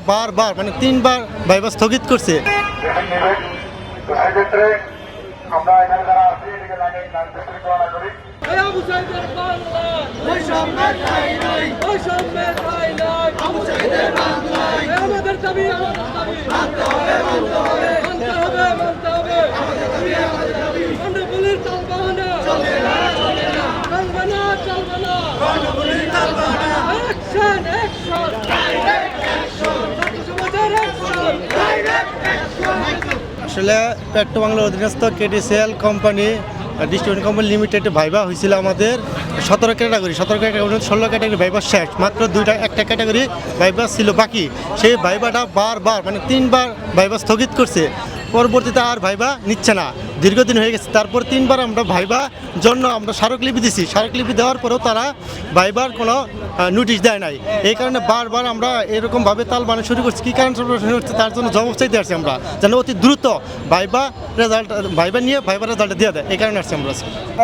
বারবার মানে 3বার ভাইবা স্থগিত করছে। আমরা এখানে যারা আছি এদিকে লাইনে শৃঙ্খলা করি। আমাদের দাবি মানতে হবে গন্ডগোলের তালবাহানা চলবে না অ্যাকশন সমাজের আসলে পেট্রো বাংলার অধীনস্থ KTCL company distribution company limited viva হয়েছিল আমাদের 17 ক্যাটাগরি 16 ক্যাটাগরি ভাইবা শেষ, মাত্র একটা ক্যাটাগরি ভাইবা ছিল বাকি। সেই ভাইবাটা বারবার মানে 3বার ভাইবা স্থগিত করছে। পরবর্তীতে আর ভাইবা নিচ্ছে না, দীর্ঘদিন হয়ে গেছে। তারপর 3বার আমরা ভাইবা জন্য আমরা স্মারকলিপি দিছি, স্মারকলিপি দেওয়ার পরেও তারা ভাইবার কোনো নোটিশ দেয় নাই। এই কারণে বারবার আমরা এরকমভাবে তাল বানানো শুরু করছি। কী কারণ শুরু করছে তার জন্য জবাব চাইতে আসছি আমরা, যেন অতি দ্রুত ভাইবা নিয়ে ভাইবার রেজাল্টটা দিয়ে দেয়। এই কারণে আসছি আমরা।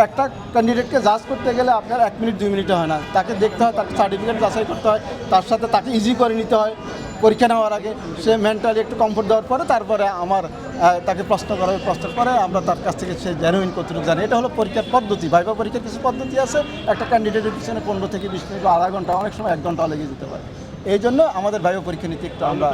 একটা ক্যান্ডিডেটকে জাজ করতে গেলে আপনার 1 মিনিট 2 মিনিটে হয় না, তাকে দেখতে হয়, তাকে সার্টিফিকেট যাচাই করতে হয়, তার সাথে তাকে ইজি করে নিতে হয়। পরীক্ষা নেওয়ার আগে সে মেন্টালি একটু কমফোর্ট দেওয়ার পরে তারপরে তাকে প্রশ্ন করা হবে, প্রশ্নের পরে আমরা তার কাছ থেকে সে জেনুইন কতটুকু জানে। এটা হলো পরীক্ষার পদ্ধতি। ভাইবা পরীক্ষার কিছু পদ্ধতি আছে। একটা ক্যান্ডিডেটের পিছনে 15 থেকে 20 মিনিট বা আধা ঘন্টা, অনেক সময় 1 ঘন্টাও লেগে যেতে পারে। এই জন্য আমাদের ভাইবা পরীক্ষা নিতে একটু আমরা